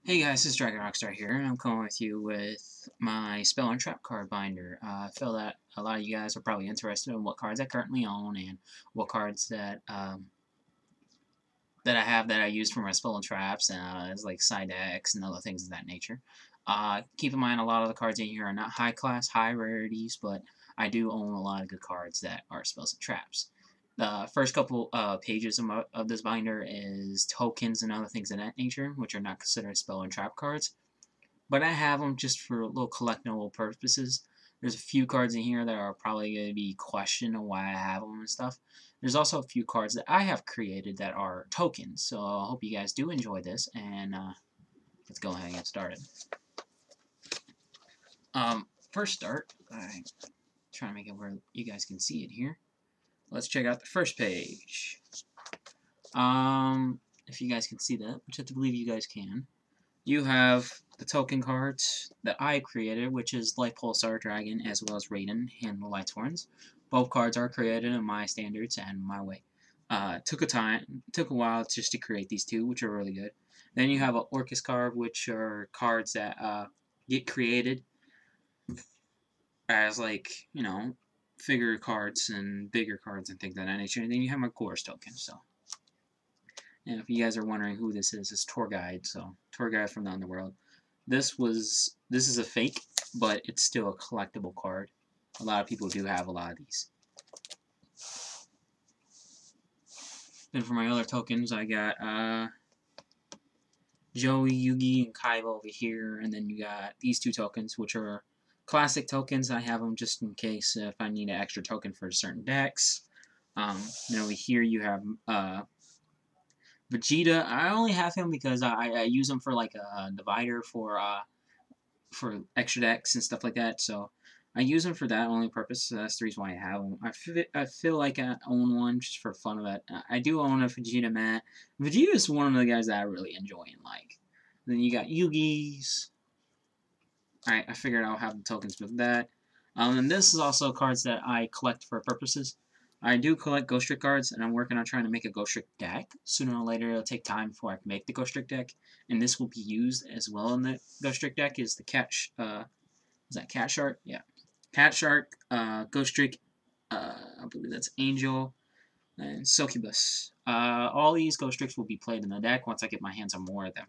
Hey guys, this is Dragon Rockstar here, and I'm coming with you with my Spell and Trap card binder. I feel that a lot of you guys are probably interested in what cards I currently own and what cards that I have that I use for my Spell and Traps, as like side decks and other things of that nature. Keep in mind, a lot of the cards in here are not high class, high rarities, but I do own a lot of good cards that are Spells and Traps. The first couple pages of this binder is tokens and other things of that nature, which are not considered spell and trap cards. But I have them just for little collectible purposes. There's a few cards in here that are probably going to be questioned on why I have them and stuff. There's also a few cards that I have created that are tokens. So I hope you guys do enjoy this, and let's go ahead and get started. First start, I'm trying to make it where you guys can see it here. Let's check out the first page. If you guys can see that, which I believe you guys can, you have the token cards that I created, which is Light Pulsar Dragon as well as Raiden and the Lightsworns. Both cards are created in my standards and my way. Took a while just to create these two, which are really good. Then you have an Orcus card, which are cards that get created as figure cards and bigger cards and things of that nature. And then you have my Gorz token. So, and if you guys are wondering who this is, it's Tour Guide. So, Tour Guide from the Underworld. This is a fake, but it's still a collectible card. A lot of people do have a lot of these. Then for my other tokens, I got Joey, Yugi, and Kaiba over here, and then you got these two tokens, which are classic tokens. I have them just in case if I need an extra token for certain decks. Then over here you have Vegeta. I only have him because I use him for like a divider for extra decks and stuff like that. So I use them for that only purpose. So that's the reason why I have them. I feel like I own one just for fun of it. I do own a Vegeta mat. Vegeta is one of the guys that I really enjoy and like. Then you got Yugi's. Alright, I figured I'll have the tokens with that. And this is also cards that I collect for purposes. I do collect Ghost Trick cards, and I'm working on trying to make a Ghost Trick deck. Sooner or later, it'll take time before I can make the Ghost Trick deck, and this will be used as well in the Ghost Trick deck. Is the is that Cat Shark? Yeah, Cat Shark, Ghost Trick. I believe that's Angel and Succubus. All these Ghost Tricks will be played in the deck once I get my hands on more of them.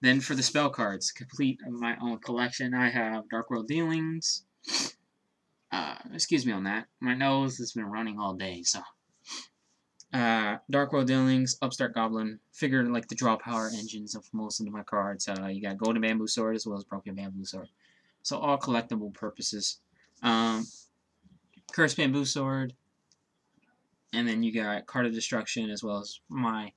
Then for the spell cards, complete my own collection, I have Dark World Dealings. Excuse me on that. My nose has been running all day, so. Dark World Dealings, Upstart Goblin, figure like the draw power engines of most of my cards. You got Golden Bamboo Sword as well as Broken Bamboo Sword. So all collectible purposes. Cursed Bamboo Sword. And then you got Card of Destruction as well as my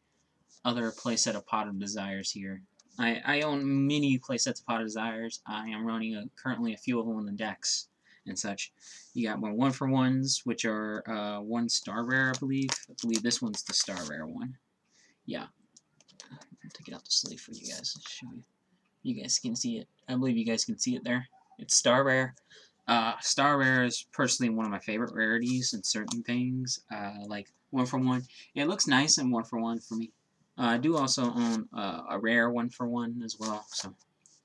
other playset of Pot of Desires here. I own many playsets of Pot of Desires. I am running currently a few of them in the decks and such. You got my 1-for-1s, which are 1 star rare, I believe. I believe this one's the star rare one. Yeah. I'll take it out the sleeve for you guys. Show you. You guys can see it. I believe you guys can see it there. It's star rare. Star rare is personally one of my favorite rarities in certain things, like 1-for-1. It looks nice in 1-for-1 for me. I do also own a rare 1-for-1 as well. So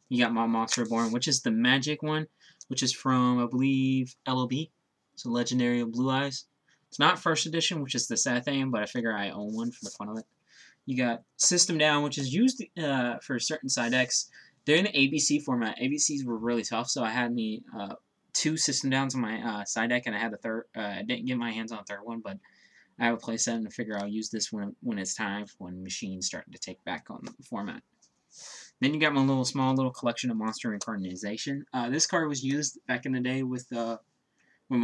you got my Monster Reborn, which is the magic one, which is from, I believe, LOB. So Legendary of Blue Eyes. It's not first edition, which is the sad thing, but I figure I own one for the fun of it. You got System Down, which is used for certain side decks. They're in the ABC format. ABCs were really tough, so I had me 2 System Downs on my side deck, and I had the third. I didn't get my hands on the third one, but I have a playset and I figure I'll use this when it's time, when machines start to take back on the format. Then you got my small little collection of Monster Incarnation. This card was used back in the day with my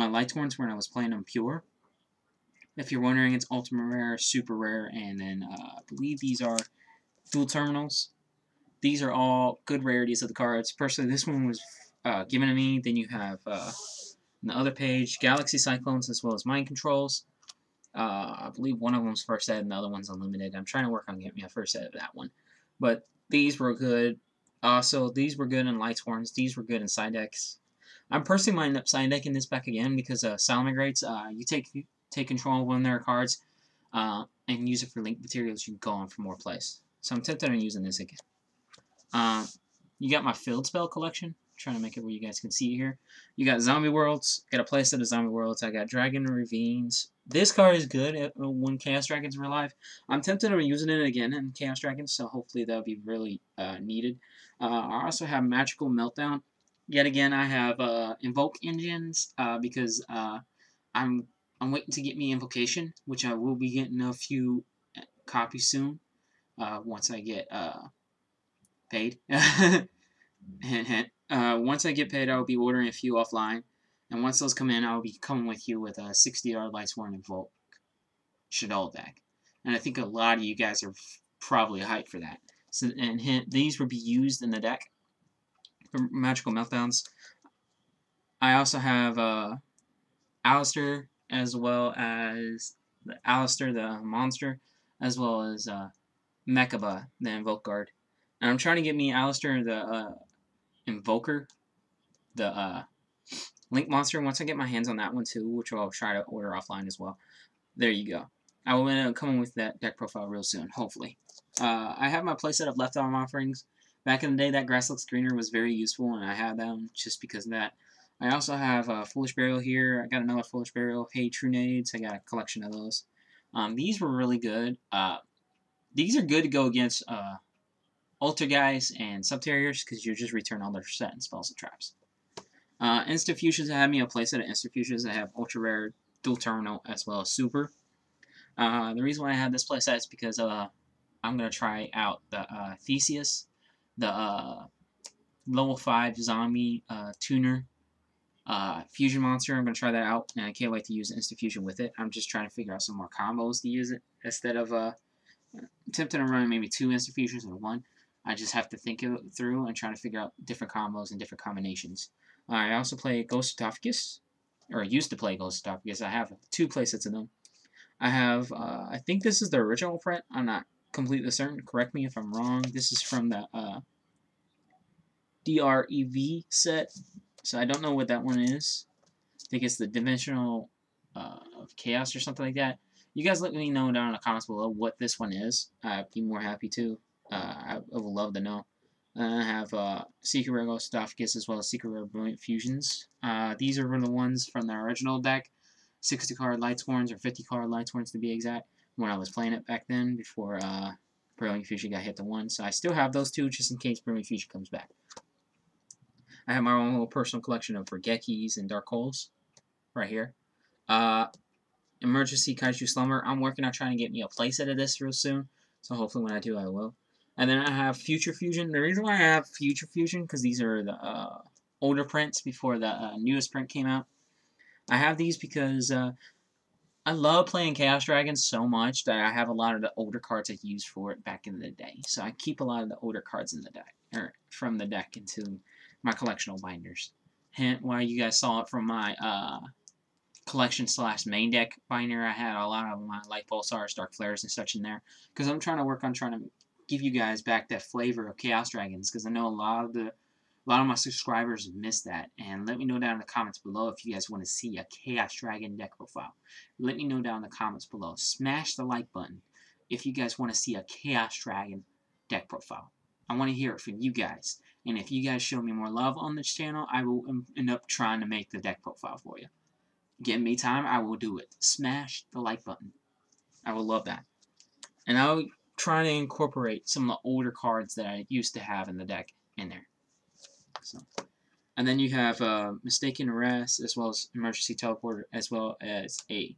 Lightsworns when I was playing them pure. If you're wondering, it's ultra rare, super rare, and then I believe these are dual terminals. These are all good rarities of the cards. Personally, this one was given to me. Then you have on the other page Galaxy Cyclones as well as Mind Controls. I believe one of them's first ed and the other one's unlimited. I'm trying to work on getting me a first ed of that one. But these were good. Also, these were good in Lightsworns. These were good in side decks. I'm personally minding up side decking this back again because Salamagrates, you take control of one of their cards and use it for link materials. You can go on for more plays. So I'm tempted on using this again. You got my field spell collection. I'm trying to make it where you guys can see here. You got Zombie Worlds. Got a playset of Zombie Worlds. I got Dragon Ravines. This card is good when Chaos Dragons are alive. I'm tempted on using it again in Chaos Dragons, so hopefully that'll be really needed. I also have Magical Meltdown. Yet again, I have Invoke Engines because I'm waiting to get me Invocation, which I will be getting a few copies soon once I get paid. Hint, hint. Once I get paid, I will be ordering a few offline. And once those come in, I will be coming with you with a 60-yard Lightsworn Invoke Shaddoll deck. And I think a lot of you guys are probably hyped for that. So, and hint, these will be used in the deck for Magical Meltdowns. I also have Alistair, as well as Alistair, the monster, as well as Mechaba, the Invoke Guard. And I'm trying to get me Alistair, the Invoker, the Link Monster. Once I get my hands on that one too, which I'll try to order offline as well. There you go. I will end up coming with that deck profile real soon, hopefully. I have my playset of Leftover Offerings. Back in the day, that Grass Looks Greener was very useful, and I had them just because of that. I also have Foolish Burial here. I got another Foolish Burial. Hey, True Nades. I got a collection of those. These were really good. These are good to go against Altergeist and Subterriers because you just return all their set and spells and traps. Instant Fusions, I have me a playset of Instant Fusions. I have Ultra Rare, Dual Terminal, as well as Super. The reason why I have this playset is because I'm going to try out the Theseus, the level 5 zombie tuner fusion monster. I'm going to try that out, and I can't wait to use Instant Fusion with it. I'm just trying to figure out some more combos to use it instead of attempting to run maybe 2 Instant Fusions or 1. I just have to think it through and try to figure out different combos and different combinations. I also play Ghost Sarcophagus, or used to play Ghost Sarcophagus. I have 2 playsets of them. I have, I think this is the original print. I'm not completely certain. Correct me if I'm wrong. This is from the DREV set, so I don't know what that one is. I think it's the Dimensional of Chaos or something like that. You guys let me know down in the comments below what this one is. I'd be more happy to. I would love to know. I have Secret Rare Ghost Sarcophagus as well as Secret Rare Brilliant Fusions. These are the ones from the original deck. 60-card Lightsworns, or 50-card Lightsworns to be exact, when I was playing it back then, before Brilliant Fusion got hit to 1. So I still have those 2, just in case Brilliant Fusion comes back. I have my own little personal collection of Regekis and Dark Holes, right here. Emergency Kaiju Slumber. I'm working on trying to get me a playset of this real soon, so hopefully when I do, I will. And then I have Future Fusion. The reason why I have Future Fusion, because these are the older prints before the newest print came out. I have these because I love playing Chaos Dragons so much that I have a lot of the older cards I used for it back in the day. So I keep a lot of the older cards in the deck, or from the deck, into my collectional binders. Hint why you guys saw it from my collection / main deck binder. I had a lot of my Light Pulsars, Dark Flares, and such in there because I'm trying to work on trying to give you guys back that flavor of Chaos Dragons, because I know a lot of my subscribers have missed that. And let me know down in the comments below if you guys want to see a Chaos Dragon deck profile. Let me know down in the comments below. Smash the like button if you guys want to see a Chaos Dragon deck profile. I want to hear it from you guys. And if you guys show me more love on this channel, I will end up trying to make the deck profile for you. Give me time, I will do it. Smash the like button. I will love that. And I'll try to incorporate some of the older cards that I used to have in the deck in there. So, and then you have Mistaken Arrest, as well as Emergency Teleporter, as well as a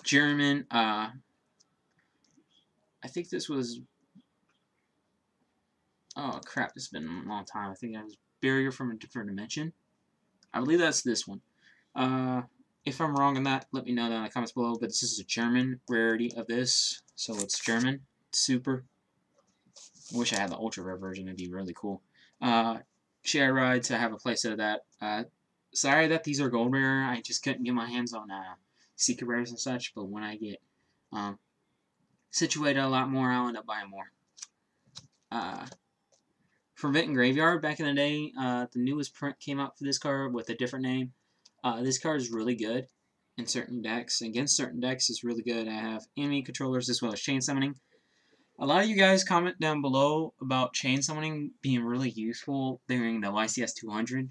German, I think this was, oh crap, this has been a long time. I think that was Barrier from a Different Dimension. I believe that's this one. If I'm wrong on that, let me know down in the comments below, but this is a German rarity of this, so it's German, super. I wish I had the ultra rare version, it'd be really cool. Share Ride, to have a playset of that. Sorry that these are gold rare, I just couldn't get my hands on secret rares and such, but when I get situated a lot more, I'll end up buying more. Forbidden Graveyard, back in the day, the newest print came out for this card with a different name. This card is really good in certain decks. Against certain decks, it's really good. I have enemy controllers as well as chain summoning. A lot of you guys comment down below about chain summoning being really useful during the YCS 200,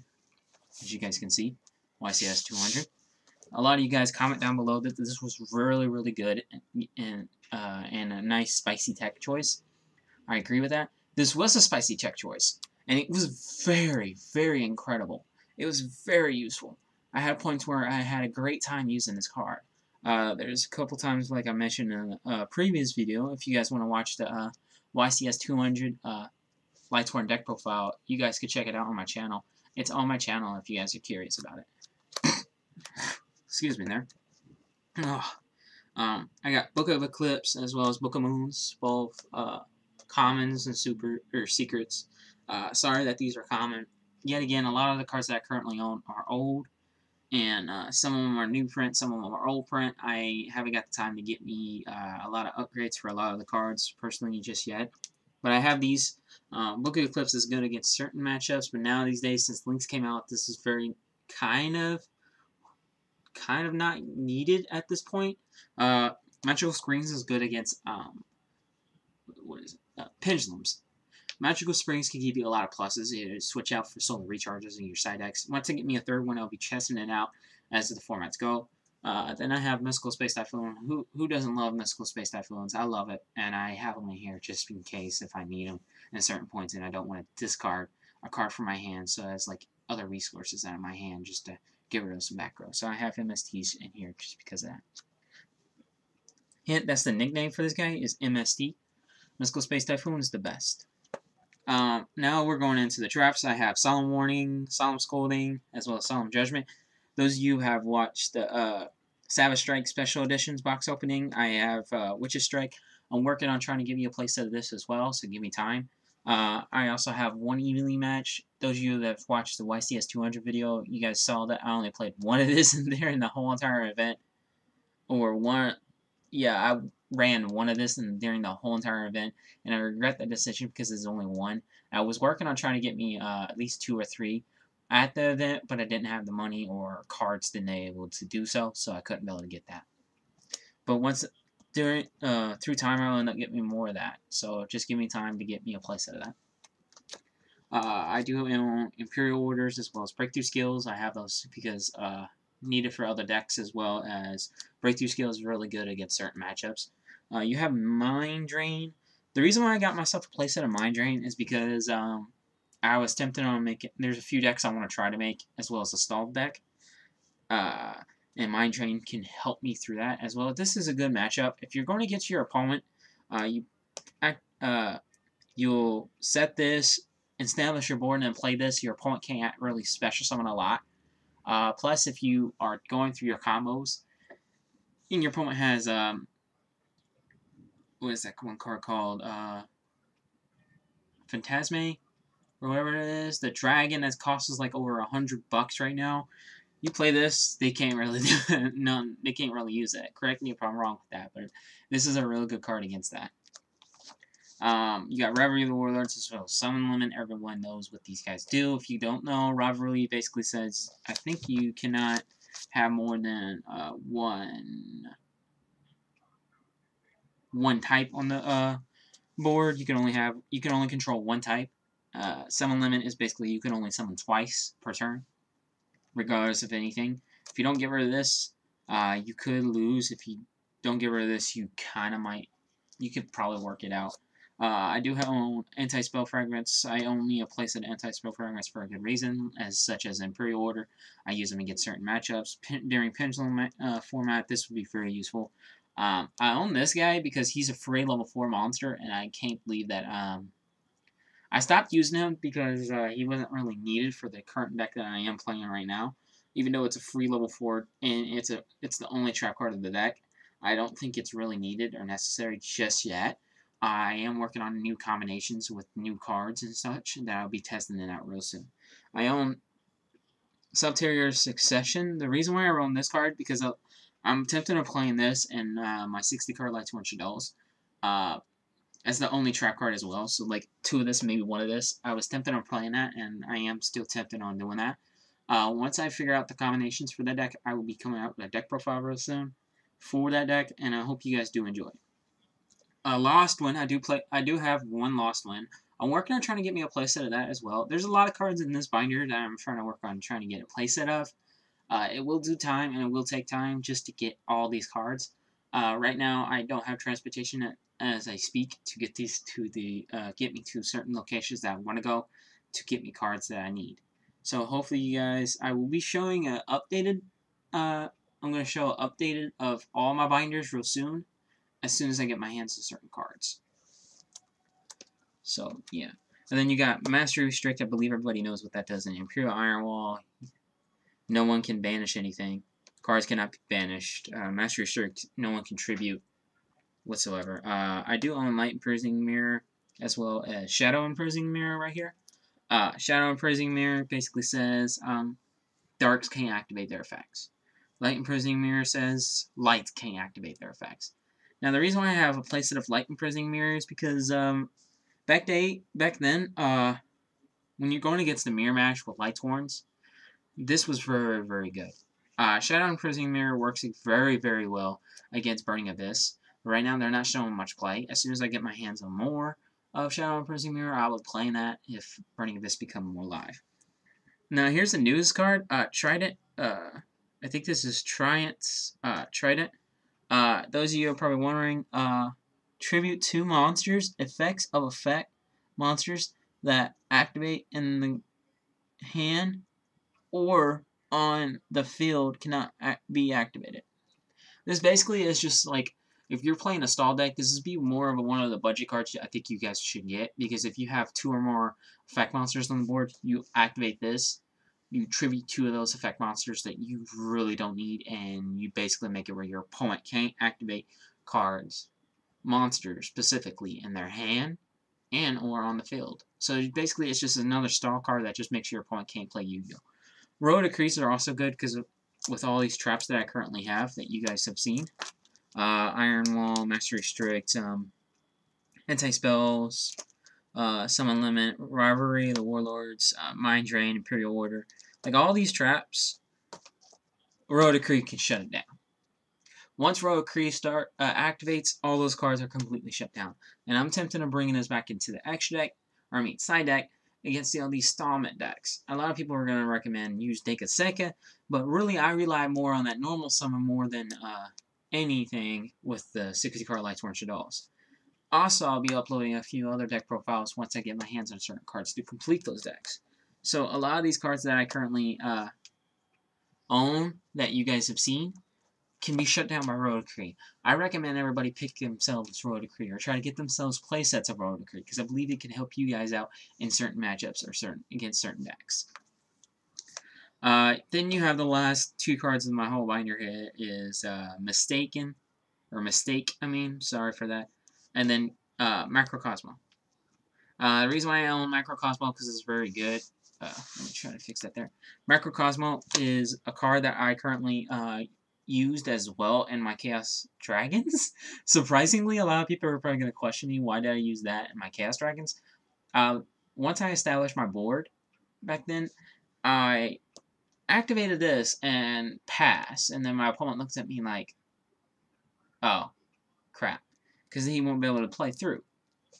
as you guys can see, YCS 200. A lot of you guys comment down below that this was really good and a nice spicy tech choice. I agree with that. This was a spicy tech choice, and it was very incredible. It was very useful. I had points where I had a great time using this card. There's a couple times, like I mentioned in a previous video, if you guys want to watch the YCS 200 Lightsworn deck profile, you guys could check it out on my channel. It's on my channel if you guys are curious about it. Excuse me there. I got Book of Eclipse as well as Book of Moons, both commons and secrets. Sorry that these are common. Yet again, a lot of the cards that I currently own are old, and some of them are new print, some of them are old print. I haven't got the time to get me a lot of upgrades for a lot of the cards personally just yet. But I have these. Book of Eclipse is good against certain matchups, but now these days, since Links came out, this is very kind of not needed at this point. Magical Springs is good against Pendulums. Magical Springs can give you a lot of pluses. You switch out for solar recharges in your side decks. Once I get me a third one, I'll be chesting it out as the formats go. Then I have Mystical Space Typhoon. Who doesn't love Mystical Space Typhoons? I love it, and I have them in here just in case if I need them at certain points, and I don't want to discard a card from my hand, so it's like other resources out of my hand just to get rid of some back row. So I have MSTs in here just because of that. Hint, that's the nickname for this guy, is MST. Mystical Space Typhoon is the best. Now we're going into the traps. I have Solemn Warning, Solemn Scolding, as well as Solemn Judgment. Those of you who have watched the Savage Strike Special Editions box opening, I have Witch's Strike. I'm working on trying to give you a playset of this as well, so give me time. I also have one evenly match. Those of you that have watched the YCS 200 video, you guys saw that I only played one of this in there in the whole entire event. Or one, yeah, I ran one of this during the whole entire event, and I regret that decision because there's only one. I was working on trying to get me at least 2 or 3 at the event, but I didn't have the money or cards didn't able to do so, so I couldn't be able to get that. But once through time, I'll end up getting me more of that. So just give me time to get me a playset of that. I do own Imperial Orders as well as Breakthrough Skills. I have those because needed for other decks, as well as Breakthrough Skills is really good against certain matchups. You have Mind Drain. The reason why I got myself a playset of Mind Drain is because I was tempted on making. There's a few decks I want to try to make, as well as a stalled deck. And Mind Drain can help me through that as well. This is a good matchup. If you're going to get to your opponent, you'll set this, establish your board, and then play this. Your opponent can't really special summon a lot. Plus, if you are going through your combos, and your opponent has what is that one card called? Phantasme, or whatever it is. The dragon that costs us like over $100 right now. You play this, they can't really do it. No, they can't really use it. Correct me if I'm wrong with that, but this is a really good card against that. You got Reverie of the Warlords as well. Summon Limit, everyone knows what these guys do. If you don't know, Reverie basically says, I think you cannot have more than one type on the board. You can only control one type. Summon Limit is basically you can only summon twice per turn, regardless of anything. If you don't get rid of this, you could lose. If you don't get rid of this, you kind of might. You could probably work it out. I do own Anti-Spell Fragments. I own me a playset of Anti-Spell Fragments for a good reason, such as Imperial Order. I use them against certain matchups. During Pendulum format, this would be very useful. I own this guy because he's a free level 4 monster, and I can't believe that I stopped using him because he wasn't really needed for the current deck that I am playing right now. Even though it's a free level 4 and it's the only trap card of the deck, I don't think it's really needed or necessary just yet. I am working on new combinations with new cards and such that I'll be testing it out real soon. I own Subterranean Succession. The reason why I own this card because I'm tempted on playing this and my 60 card Lightsworn Shadows as the only trap card as well. So like 2 of this, maybe 1 of this. I was tempted on playing that, and I am still tempted on doing that. Once I figure out the combinations for that deck, I will be coming out with a deck profile real soon for that deck, and I hope you guys do enjoy. Lost Win. I do have one Lost Win. I'm working on trying to get me a playset of that as well. There's a lot of cards in this binder that I'm trying to work on trying to get a playset of. It will do time, and it will take time just to get all these cards. Right now, I don't have transportation as I speak to get these to the get me to certain locations that I want to go to get me cards that I need. So hopefully, you guys, I will be showing a updated. I'm going to show updated of all my binders real soon as I get my hands on certain cards. So yeah, and then you got Mastery Restrict. I believe everybody knows what that does in Imperial Iron Wall. No one can banish anything. Cards cannot be banished. Mastery Restrict, no one can tribute whatsoever. I do own Light Imprisoning Mirror as well as Shadow Imprisoning Mirror right here. Shadow Imprisoning Mirror basically says darks can't activate their effects. Light Imprisoning Mirror says lights can't activate their effects. Now the reason why I have a playset of Light Imprisoning Mirror is because back then, when you're going against the mirror match with Light Horns, this was very, very good. Shadow Imprisoning Mirror works very, very well against Burning Abyss. Right now, they're not showing much play. As soon as I get my hands on more of Shadow Imprisoning Mirror, I will play that if Burning Abyss become more live. Now, here's the news card. Trident. I think this is Trident's Trident. Those of you are probably wondering, tribute to monsters, effects of effect monsters that activate in the hand or on the field cannot be activated. This basically is just like, if you're playing a stall deck, this is be more of one of the budget cards I think you guys should get, because if you have 2 or more effect monsters on the board, you activate this, you tribute 2 of those effect monsters that you really don't need, and you basically make it where your opponent can't activate cards, monsters specifically, in their hand and or on the field. So basically it's just another stall card that just makes your opponent can't play Yu-Gi-Oh! Road Decrees are also good because with all these traps that I currently have that you guys have seen. Iron Wall, Mastery Restrict, Anti-Spells, Summon Limit, Rivalry, the Warlords, Mind Drain, Imperial Order. Like all these traps, Road Decree can shut it down. Once Road Decree activates, all those cards are completely shut down. And I'm tempted on bringing this back into the extra deck, or I mean side deck, against all these Stallment decks. A lot of people are going to recommend use Deka Seka, but really I rely more on that normal summon more than anything with the 60 card Lightsworn Shaddolls. Also, I'll be uploading a few other deck profiles once I get my hands on certain cards to complete those decks. So a lot of these cards that I currently own that you guys have seen can be shut down by Road Decree. I recommend everybody pick themselves Road Decree or try to get themselves playsets of Road Decree because I believe it can help you guys out in certain matchups or against certain decks. Then you have the last 2 cards in my whole binder here is Mistaken, or Mistake, I mean, sorry for that, and then Macrocosmo. The reason why I own Macrocosmo because it's very good. Let me try to fix that there. Macrocosmo is a card that I currently used as well in my Chaos Dragons. Surprisingly, a lot of people are probably going to question me, why did I use that in my Chaos Dragons? Once I established my board back then, I activated this and pass, and then my opponent looks at me like, oh, crap, because he won't be able to play through,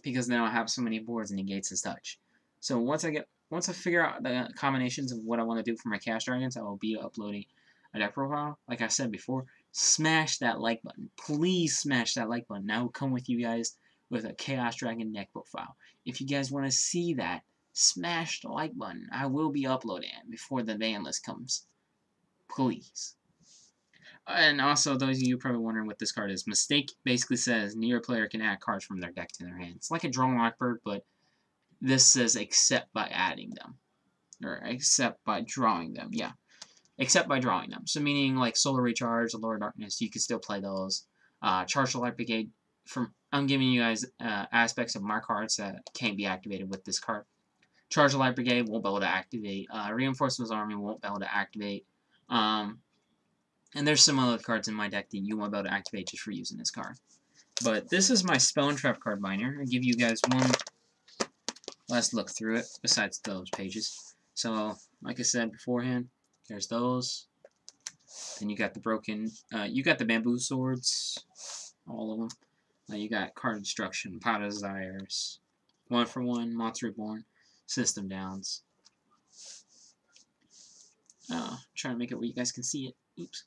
because then I'll have so many boards and negates and such. So once I figure out the combinations of what I want to do for my Chaos Dragons, I will be uploading a deck profile. Like I said before, smash that like button. Please smash that like button. I will come with you guys with a Chaos Dragon deck profile. If you guys want to see that, smash the like button. I will be uploading it before the ban list comes. Please. And also, those of you probably wondering what this card is. Mistake basically says neither player can add cards from their deck to their hand. It's like a Drone Lockbird, but this says except by adding them. Or except by drawing them, yeah. Except by drawing them. So meaning like Solar Recharge, Lower Darkness, you can still play those. Charge the Light Brigade, I'm giving you guys aspects of my cards that can't be activated with this card. Charge the Light Brigade won't be able to activate. Reinforcements Army won't be able to activate. And there's some other cards in my deck that you won't be able to activate just for using this card. But this is my Spell and Trap card binder. I'll give you guys one last look through it, besides those pages. So, like I said beforehand, there's those. Then you got the broken, you got the bamboo swords, all of them. You got Card of Destruction, Pot of Desires, 1-for-1, Monster Reborn, System Downs. Trying to make it where you guys can see it. Oops.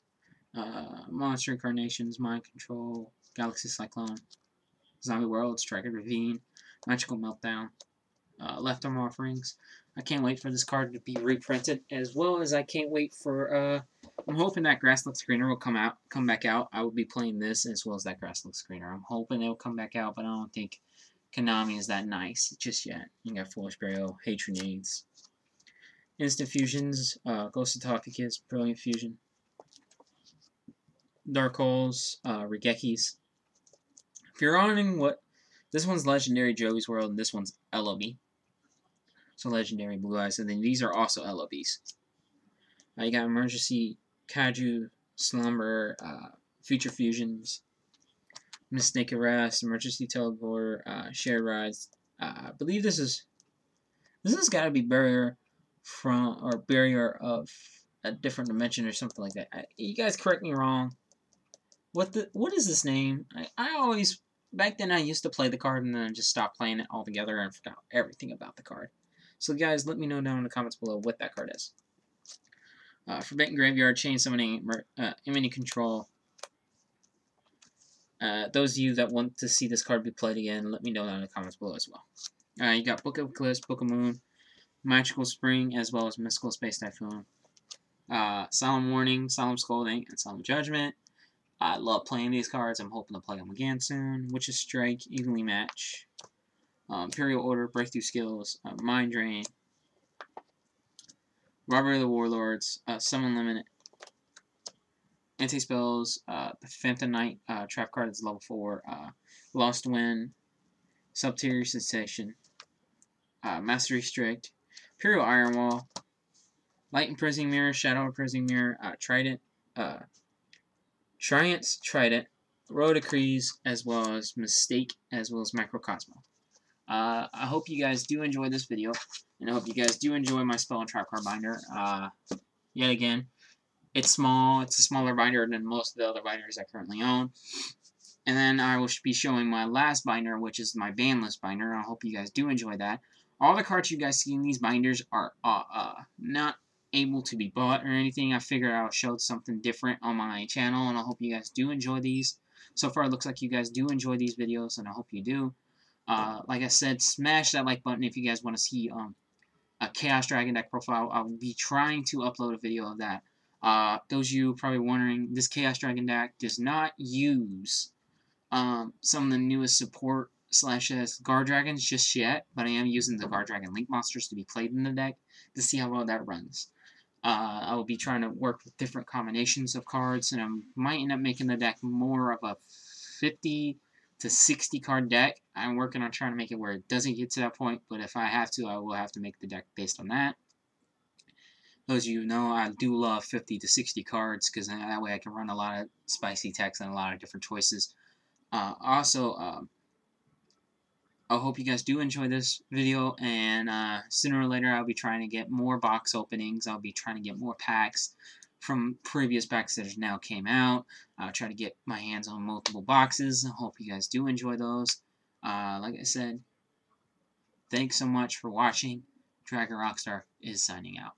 Monster Incarnations, Mind Control, Galaxy Cyclone, Zombie World, Striker Ravine, Magical Meltdown, Left Arm Offerings. I can't wait for this card to be reprinted, as well as I can't wait for, I'm hoping that Grasslook Screener will come back out. I will be playing this as well as that Grasslook Screener. I'm hoping it'll come back out, but I don't think Konami is that nice just yet. You got Foolish Burial, Hatred Needs. Instant Fusions, Ghost of Tophicus, Brilliant Fusion, Dark Holes, Regekis. If you're wondering what, this one's Legendary Joey's World, and this one's LOB. So Legendary Blue Eyes, and then these are also LOBs. You got Emergency Kaiju, Slumber, Future Fusions, Mistake Arrest, Emergency Teleporter, Shared Rides. I believe this has got to be Barrier of a different dimension or something like that. You guys correct me wrong. What is this name? I always, back then I used to play the card and then I just stopped playing it altogether and forgot everything about the card. So guys, let me know down in the comments below what that card is. Forbidden Graveyard, Chain Summoning, Immunity Control. Those of you that want to see this card be played again, let me know down in the comments below as well. You got Book of Eclipse, Book of Moon, Magical Spring, as well as Mystical Space Typhoon. Solemn Warning, Solemn Scolding, and Solemn Judgment. I love playing these cards. I'm hoping to play them again soon. Witch's Strike, Evenly Match, Imperial Order, Breakthrough Skills, Mind Drain, Robbery of the Warlords, Summon Limit, Anti-Spells, the Phantom Knight trap card is level 4, Lost Wind, Subterior Sensation, Mastery Strict, Imperial Iron Wall, Light Imprisoning Mirror, Shadow Imprisoning Mirror, Trident, Triumph's Trident, Royal Decrees, as well as Mistake, as well as Macrocosmo. I hope you guys do enjoy this video, and I hope you guys do enjoy my Spell and Trap card binder. Yet again, it's small. It's a smaller binder than most of the other binders I currently own. And then I will be showing my last binder, which is my ban list binder. I hope you guys do enjoy that. All the cards you guys see in these binders are not able to be bought or anything. I figured I'll show something different on my channel, and I hope you guys do enjoy these. So far, it looks like you guys do enjoy these videos, and I hope you do. Like I said, smash that like button if you guys want to see a Chaos Dragon deck profile. I'll be trying to upload a video of that. Those of you probably wondering, this Chaos Dragon deck does not use some of the newest support / Guard Dragons just yet, but I am using the Guard Dragon Link monsters to be played in the deck to see how well that runs. I will be trying to work with different combinations of cards, and I might end up making the deck more of a 50 to 60 card deck. I'm working on trying to make it where it doesn't get to that point, but if I have to, I will have to make the deck based on that. Those of you who know, I do love 50 to 60 cards, because that way I can run a lot of spicy text and a lot of different choices. Also, I hope you guys do enjoy this video, and sooner or later I'll be trying to get more box openings. I'll be trying to get more packs from previous packs that now came out. I'll try to get my hands on multiple boxes. I hope you guys do enjoy those. Like I said, thanks so much for watching. Dragon Rockstar is signing out.